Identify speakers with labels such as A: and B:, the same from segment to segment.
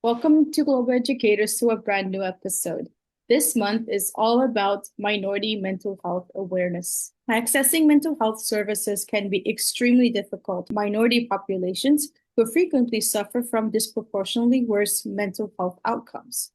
A: Welcome to Global Educators to a brand new episode. This month is all about minority mental health awareness. Accessing mental health services can be extremely difficult. Minority populations who frequently suffer from disproportionately worse mental health outcomes.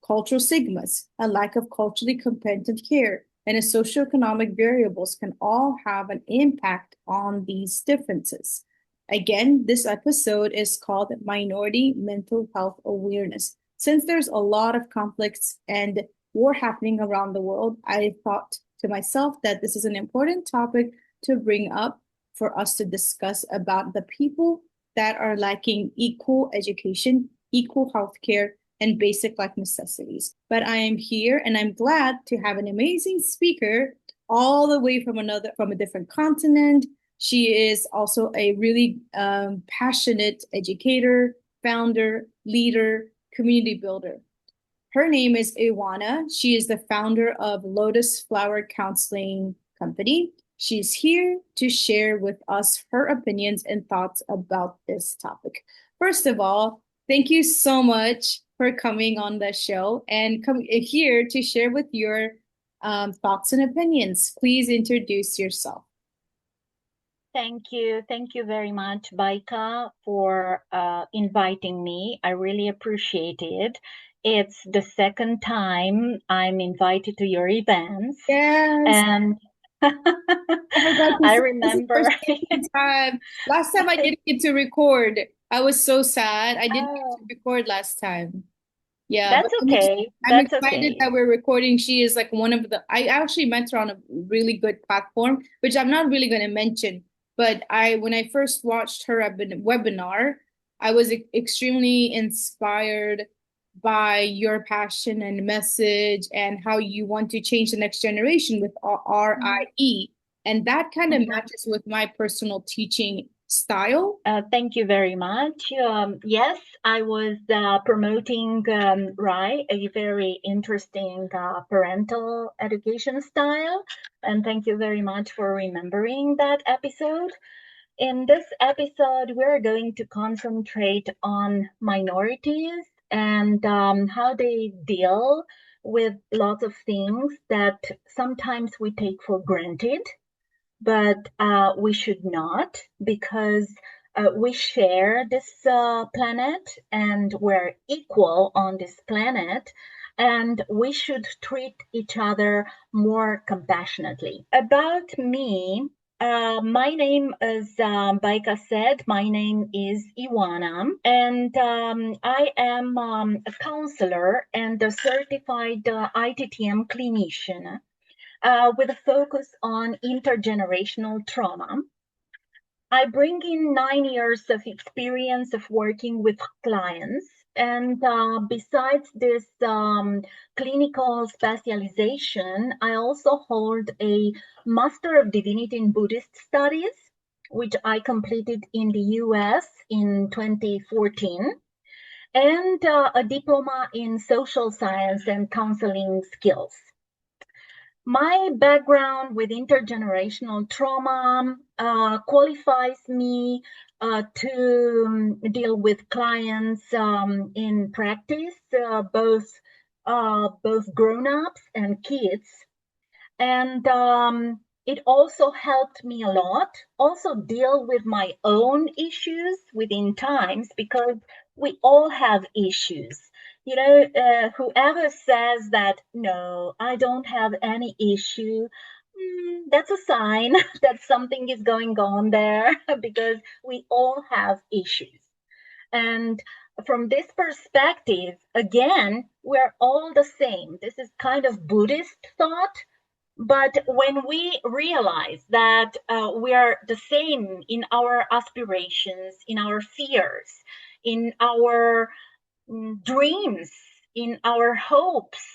A: Cultural stigmas, a lack of culturally competent care, and socioeconomic variables can all have an impact on these differences. Again, this episode is called Minority Mental Health Awareness. Since there's a lot of conflicts and war happening around the world, I thought to myself that this is an important topic to bring up for us to discuss about the people that are lacking equal education, equal healthcare, and basic life necessities. But I am here and I'm glad to have an amazing speaker all the way from a different continent. She is also a really passionate educator, founder, leader, community builder. Her name is Ioana. She is the founder of Lotus Flower Counseling Company. She's here to share with us her opinions and thoughts about this topic. First of all, thank you so much for coming on the show and come here to share with your thoughts and opinions. Please introduce yourself.
B: Thank you. Thank you very much, Baika, for inviting me. I really appreciate it. It's the second time I'm invited to your events.
A: Yes.
B: And
A: I forgot to
B: I
A: say, this is our
B: remember.
A: second time. Last time I didn't get to record. I was so sad. I didn't get
B: Oh,
A: to record last time. Yeah, but
B: that's okay.
A: I'm
B: That's
A: excited
B: okay.
A: that we're recording. She is like one of the, I actually met her on a really good platform, which I'm not really going to mention. But when I first watched her webinar, I was extremely inspired by your passion and message and how you want to change the next generation with RIE. And that kind of
B: Mhm.
A: matches with my personal teaching style.
B: Thank you very much. Yes, I was promoting RAI, a very interesting parental education style. And thank you very much for remembering that episode. In this episode, we're going to concentrate on minorities and how they deal with lots of things that sometimes we take for granted, but we should not, because we share this planet and we're equal on this planet, and we should treat each other more compassionately. About me, my name is, Baika said, my name is Ioana, and I am a counselor and a certified ITTM clinician with a focus on intergenerational trauma. I bring in 9 years of experience of working with clients. And besides this clinical specialization, I also hold a Master of Divinity in Buddhist Studies, which I completed in the US in 2014, and a diploma in social science and counseling skills. My background with intergenerational trauma qualifies me to deal with clients in practice, both grown-ups and kids, and it also helped me a lot. Also deal with my own issues within times, because we all have issues. Whoever says that, no, I don't have any issue, that's a sign that something is going on there, because we all have issues. And from this perspective, again, we're all the same. This is kind of Buddhist thought. But when we realize that we are the same in our aspirations, in our fears, in our dreams, in our hopes,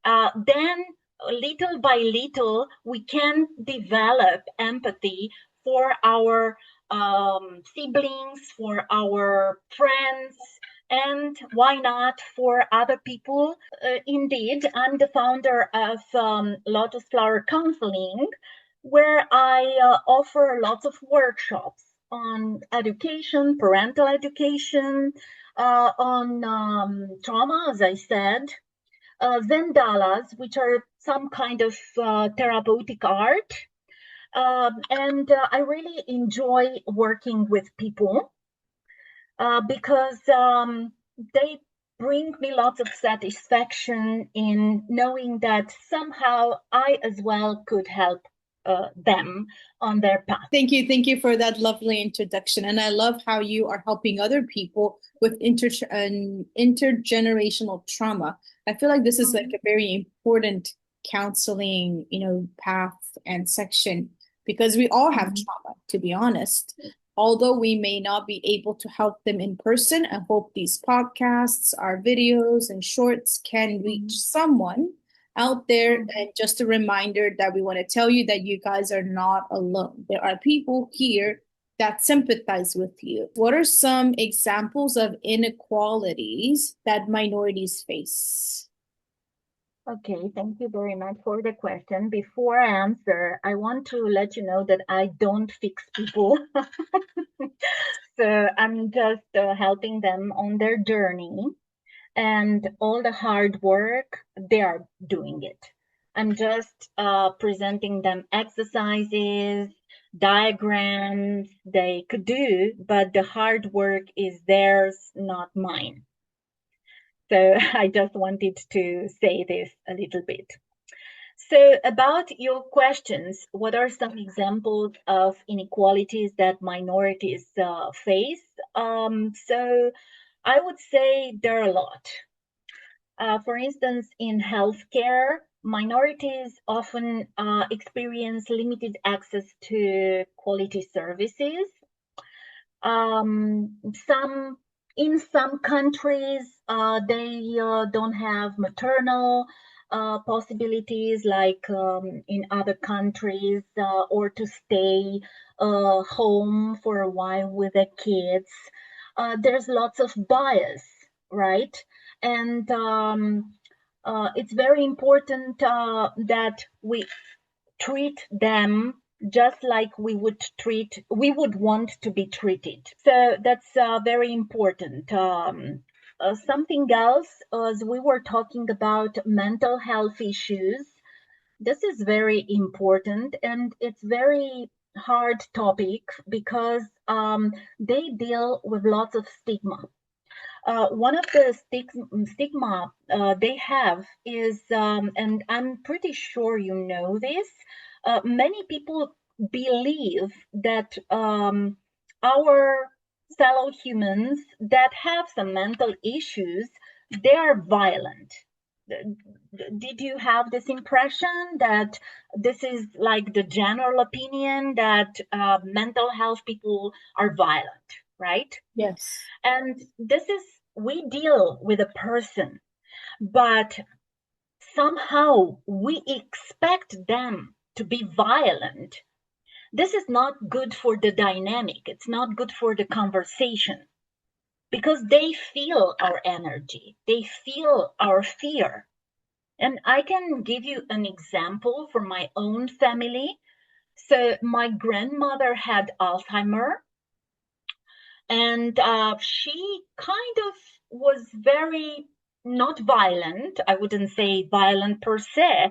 B: then little by little we can develop empathy for our siblings, for our friends, and why not for other people. Indeed, I'm the founder of Lotus Flower Counseling, where I offer lots of workshops on education, parental education, on trauma, as I said, Zendalas, which are some kind of therapeutic art. And I really enjoy working with people because they bring me lots of satisfaction in knowing that somehow I as well could help them on their path.
A: Thank you. Thank you for that lovely introduction. And I love how you are helping other people with intergenerational trauma. I feel like this is like a very important counseling, path and section because we all have trauma, to be honest. Although we may not be able to help them in person, I hope these podcasts, our videos, and shorts can reach someone out there. And just a reminder that we want to tell you that you guys are not alone. There are people here that sympathize with you. What are some examples of inequalities that minorities face?
B: Okay, thank you very much for the question. Before I answer, I want to let you know that I don't fix people. So I'm just helping them on their journey, and all the hard work, they are doing it. I'm just presenting them exercises, diagrams they could do, but the hard work is theirs, not mine. So I just wanted to say this a little bit. So about your questions, what are some examples of inequalities that minorities face? So I would say there are a lot. For instance, in healthcare, minorities often experience limited access to quality services. In some countries, they don't have maternal possibilities like in other countries, or to stay home for a while with their kids. There's lots of bias, right? And it's very important that we treat them just like we would want to be treated. So that's very important. Something else, as we were talking about mental health issues, this is very important and it's very hard topic because they deal with lots of stigma. One of the stigma they have is, and I'm pretty sure you know this, many people believe that our fellow humans that have some mental issues, they are violent. Did you have this impression that this is like the general opinion that mental health people are violent, right?
A: Yes.
B: And this is, we deal with a person, but somehow we expect them to be violent. This is not good for the dynamic. It's not good for the conversation because they feel our energy. They feel our fear. And I can give you an example from my own family. So my grandmother had Alzheimer, and she kind of was very not violent. I wouldn't say violent per se,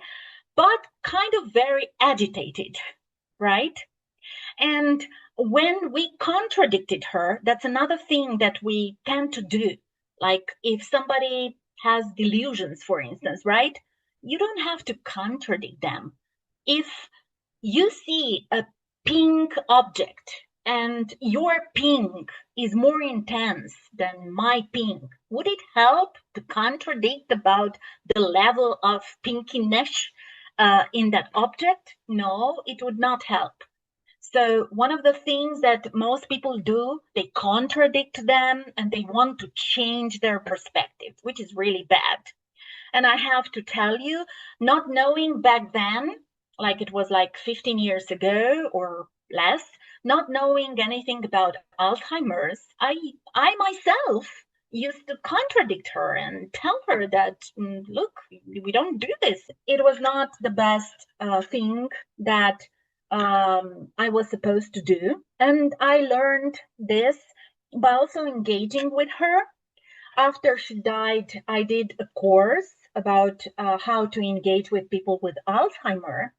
B: but kind of very agitated, right? And when we contradicted her, that's another thing that we tend to do. Like if somebody has delusions, for instance, right? You don't have to contradict them. If you see a pink object and your pink is more intense than my pink, would it help to contradict about the level of pinkiness in that object? No, it would not help. So one of the things that most people do, they contradict them and they want to change their perspective, which is really bad. And I have to tell you, not knowing back then, like it was like 15 years ago or less, not knowing anything about Alzheimer's, I myself used to contradict her and tell her that, look, we don't do this. It was not the best thing that I was supposed to do. And I learned this by also engaging with her. after she died, I did a course about how to engage with people with Alzheimer.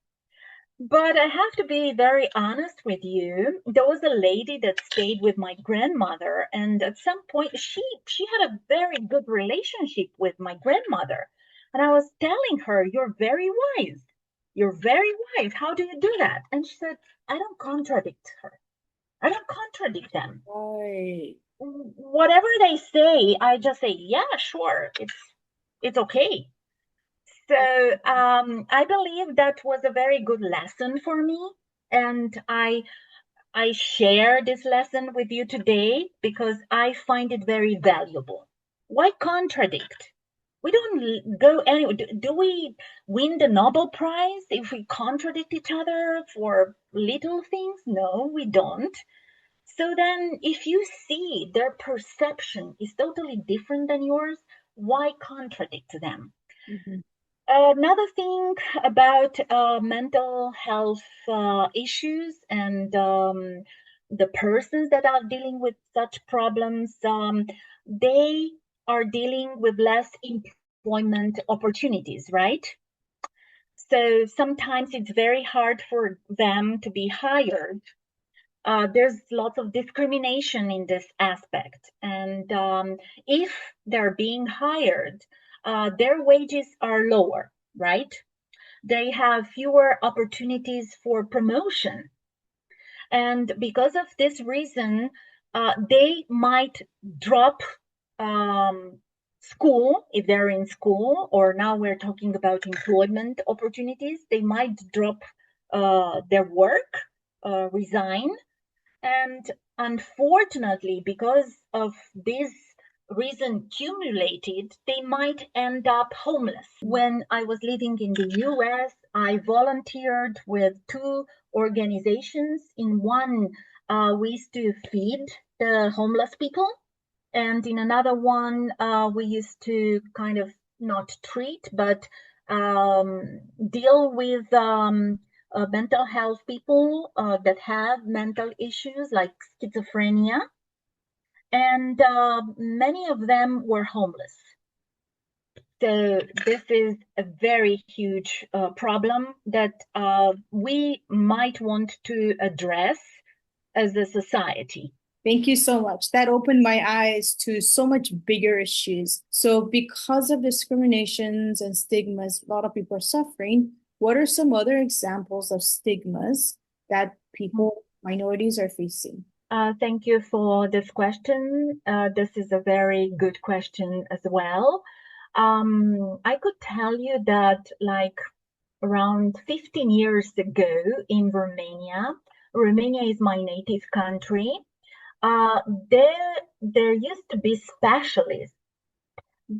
B: But I have to be very honest with you. There was a lady that stayed with my grandmother, and at some point she had a very good relationship with my grandmother. And I was telling her, "You're very wise. You're very wise. How do you do that?" And she said, "I don't contradict her. I don't contradict them.
A: Right.
B: Whatever they say, I just say, yeah, sure, it's okay." So I believe that was a very good lesson for me, and I share this lesson with you today because I find it very valuable. Why contradict? We don't go anywhere. Do we win the Nobel Prize if we contradict each other for little things? No, we don't. So then, if you see their perception is totally different than yours, why contradict them?
A: Mhm.
B: Another thing about mental health issues and the persons that are dealing with such problems, they are dealing with less employment opportunities, right? So sometimes it's very hard for them to be hired. There's lots of discrimination in this aspect. And if they're being hired, their wages are lower, right? They have fewer opportunities for promotion. And because of this reason, they might drop school if they're in school, or now we're talking about employment opportunities. They might drop their work, resign, and unfortunately, because of this reason accumulated, they might end up homeless. When I was living in the US, I volunteered with two organizations. In one, we used to feed the homeless people, and in another one, we used to kind of not treat, but deal with mental health people that have mental issues like schizophrenia, and many of them were homeless. So this is a very huge problem that we might want to address as a society.
A: Thank you so much. That opened my eyes to so much bigger issues. So, because of discriminations and stigmas, a lot of people are suffering. What are some other examples of stigmas that people, minorities, are facing?
B: Thank you for this question. This is a very good question as well. I could tell you that, like, around 15 years ago in Romania, Romania is my native country. Uh, there, there used to be specialists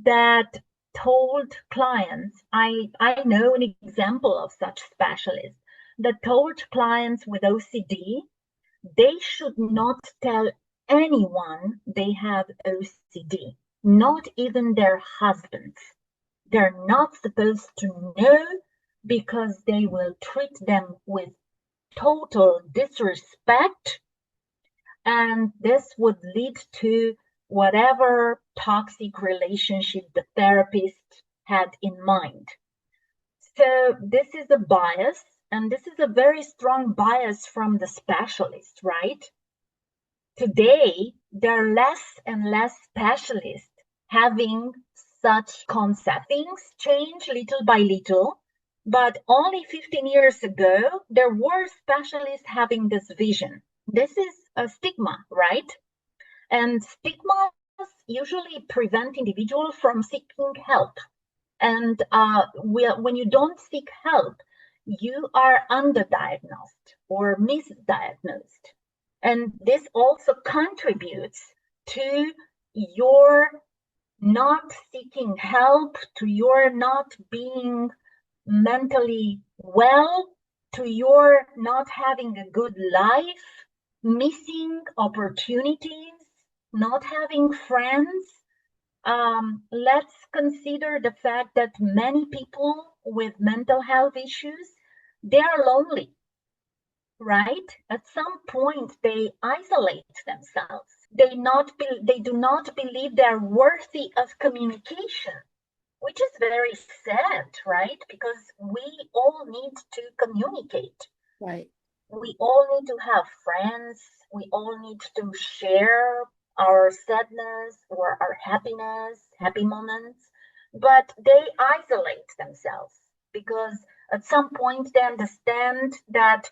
B: that told clients, I know an example of such specialists that told clients with OCD they should not tell anyone they have OCD, not even their husbands. They're not supposed to know because they will treat them with total disrespect, and this would lead to whatever toxic relationship the therapist had in mind. So this is a bias, and this is a very strong bias from the specialist, right? Today, there are less and less specialists having such concept. Things change little by little, but only 15 years ago, there were specialists having this vision. This is a stigma, right? And stigmas usually prevent individuals from seeking help. And when you don't seek help, you are underdiagnosed or misdiagnosed. And this also contributes to your not seeking help, to your not being mentally well, to your not having a good life, missing opportunities, not having friends. Let's consider the fact that many people with mental health issues, they are lonely, right? At some point, they isolate themselves. They do not believe they're worthy of communication, which is very sad, right? Because we all need to communicate.
A: Right.
B: We all need to have friends. We all need to share our sadness or our happiness, happy moments. But they isolate themselves because at some point they understand that,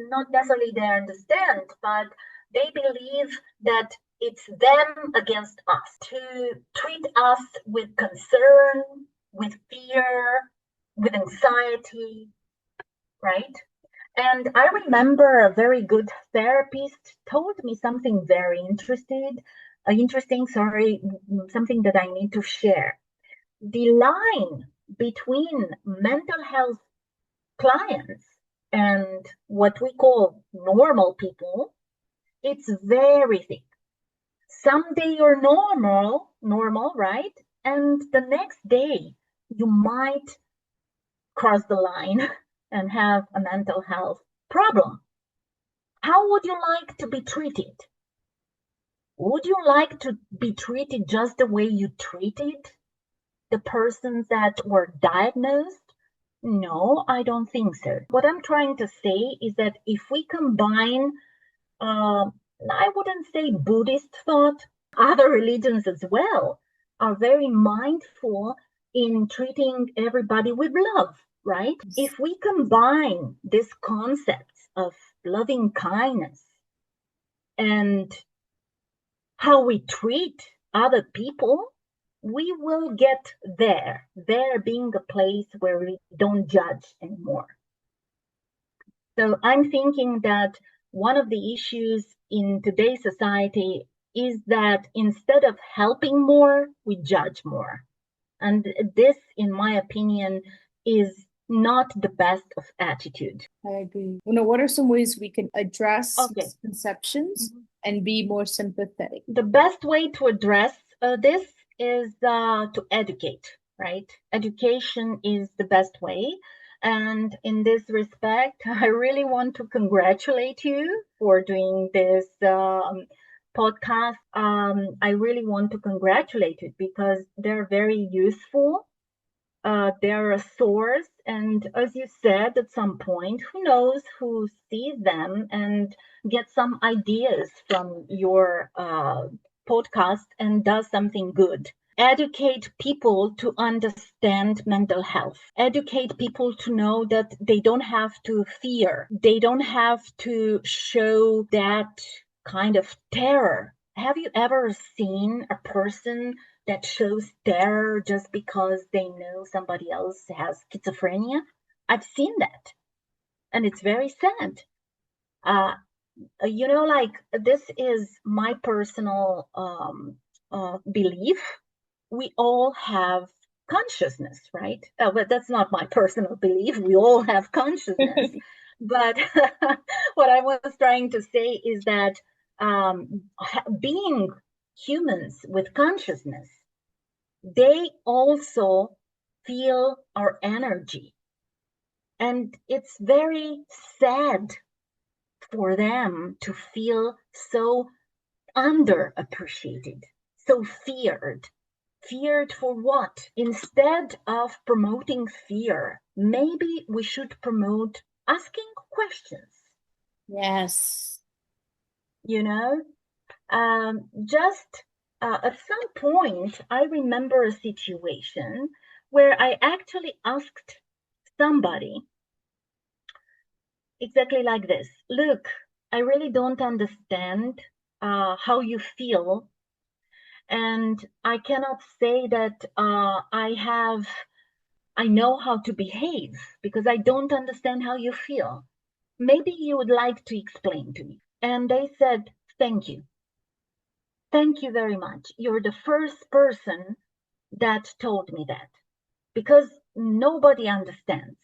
B: not necessarily they understand, but they believe that it's them against us, to treat us with concern, with fear, with anxiety, right? And I remember a very good therapist told me something very interesting, something that I need to share. The line between mental health clients and what we call normal people, it's very thick. Someday you're normal, right? And the next day you might cross the line and have a mental health problem. How would you like to be treated? Would you like to be treated just the way you treated the persons that were diagnosed? No, I don't think so. What I'm trying to say is that if we combine, I wouldn't say Buddhist thought, other religions as well are very mindful in treating everybody with love, right? If we combine these concepts of loving kindness and how we treat other people, we will get there being a place where we don't judge anymore. So I'm thinking that one of the issues in today's society is that instead of helping more, we judge more. And this, in my opinion, is not the best of attitude.
A: I agree. What are some ways we can address
B: Okay.
A: misconceptions and be more sympathetic?
B: The best way to address this is to educate, right? Education is the best way. And in this respect, I really want to congratulate you for doing this podcast. I really want to congratulate you because they're very useful. They're a source. And as you said, at some point, who knows who sees them and gets some ideas from your podcast and does something good. Educate people to understand mental health. Educate people to know that they don't have to fear. They don't have to show that kind of terror. Have you ever seen a person that shows terror just because they know somebody else has schizophrenia? I've seen that. And it's very sad. Like this is my personal belief. We all have consciousness, right? But that's not my personal belief. We all have consciousness. But what I was trying to say is that being humans with consciousness, they also feel our energy. And it's very sad for them to feel so underappreciated, so feared. Feared for what? Instead of promoting fear, maybe we should promote asking questions.
A: Yes.
B: Just at some point, I remember a situation where I actually asked somebody exactly like this. Look, I really don't understand how you feel. And I cannot say that I know how to behave because I don't understand how you feel. Maybe you would like to explain to me. And they said, thank you. Thank you very much. You're the first person that told me that because nobody understands.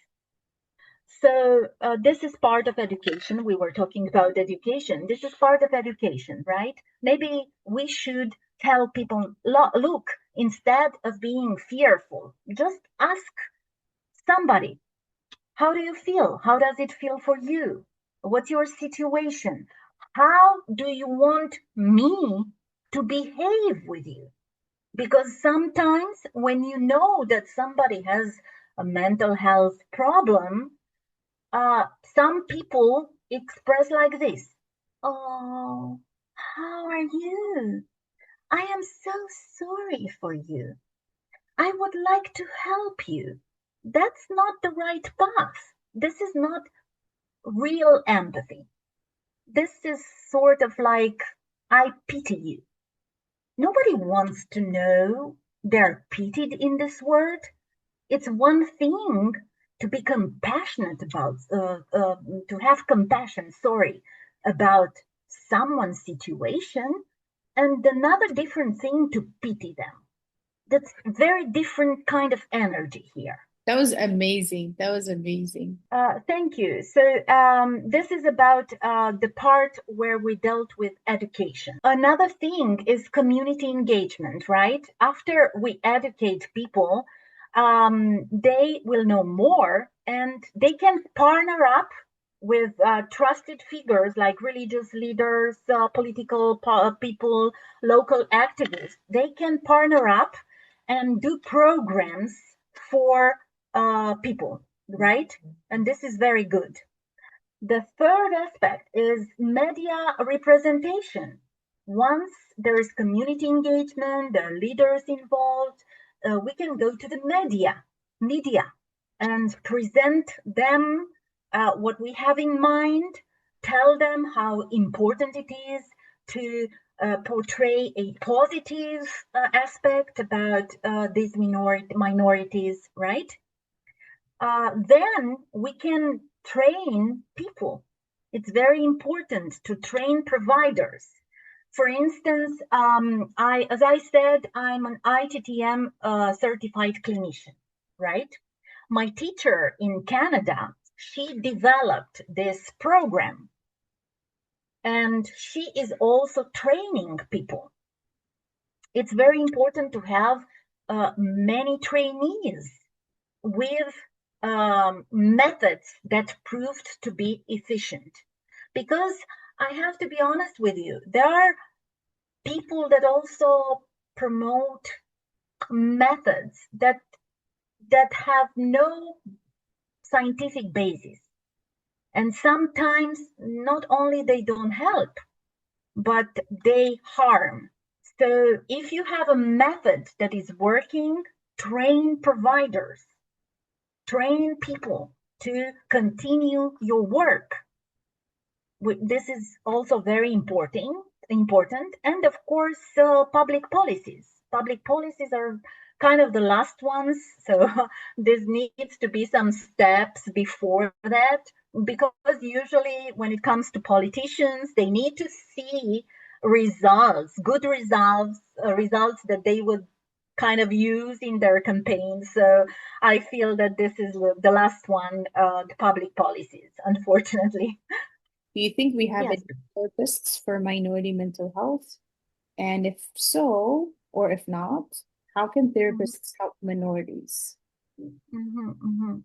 B: So this is part of education. We were talking about education. This is part of education, right? Maybe we should tell people, look, instead of being fearful, just ask somebody, how do you feel? How does it feel for you? What's your situation? how do you want me to behave with you? Because sometimes when you know that somebody has a mental health problem, some people express like this: "Oh, how are you? I am so sorry for you. I would like to help you." That's not the right path. This is not real empathy. This is sort of like, I pity you. Nobody wants to know they're pitied in this world. It's one thing to be compassionate about, to have compassion, sorry, about someone's situation, and another different thing to pity them. That's very different kind of energy here.
A: That was amazing. That was amazing.
B: Thank you. So this is about the part where we dealt with education. Another thing is community engagement, right? After we educate people, they will know more and they can partner up with trusted figures like religious leaders, political people, local activists. They can partner up and do programs for people, right? And this is very good. The third aspect is media representation. Once there is community engagement, there are leaders involved, we can go to the media, and present them what we have in mind, tell them how important it is to portray a positive aspect about these minorities, right? Then we can train people. It's very important to train providers. For instance, as I said, I'm an ITTM certified clinician, right? My teacher in Canada, she developed this program, and she is also training people. It's very important to have many trainees with methods that proved to be efficient. Because I have to be honest with you, there are people that also promote methods that have no scientific basis. And sometimes not only they don't help, but they harm. So if you have a method that is working, train providers, train people to continue your work. This is also very important. And of course, public policies. Public policies are kind of the last ones. So this needs to be some steps before that, because usually when it comes to politicians, they need to see results, good results, results that they would kind of use in their campaigns. So I feel that this is the last one, the public policies, unfortunately.
A: Do you think we have
B: Yes.
A: any therapists for minority mental health? And if so, or if not, how can therapists help minorities?
B: Mm-hmm, mm-hmm.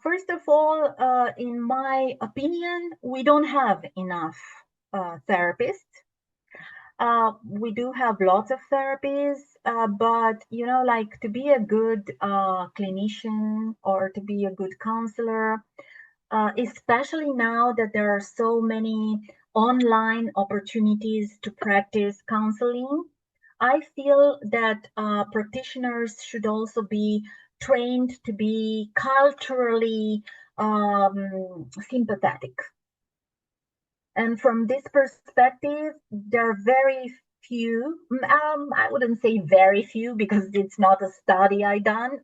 B: First of all, in my opinion, we don't have enough therapists. We do have lots of therapies, but like to be a good clinician or to be a good counselor, especially now that there are so many online opportunities to practice counseling, I feel that practitioners should also be trained to be culturally sympathetic. And from this perspective, there are very few, I wouldn't say very few because it's not a study I done.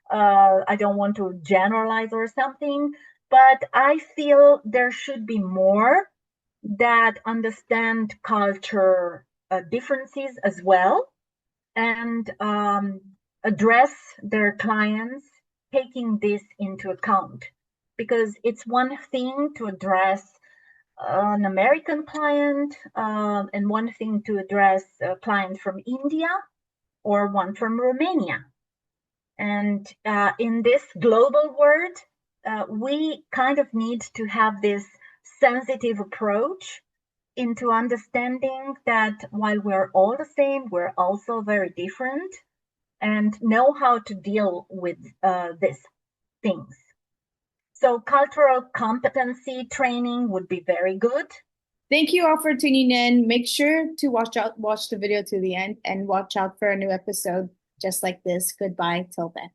B: I don't want to generalize or something, but I feel there should be more that understand culture differences as well, and address their clients taking this into account. Because it's one thing to address an American client, and one thing to address a client from India or one from Romania. And in this global world, we kind of need to have this sensitive approach into understanding that while we're all the same, we're also very different, and know how to deal with these things. So cultural competency training would be very good.
A: Thank you all for tuning in. Make sure to watch the video to the end and watch out for a new episode just like this. Goodbye till then.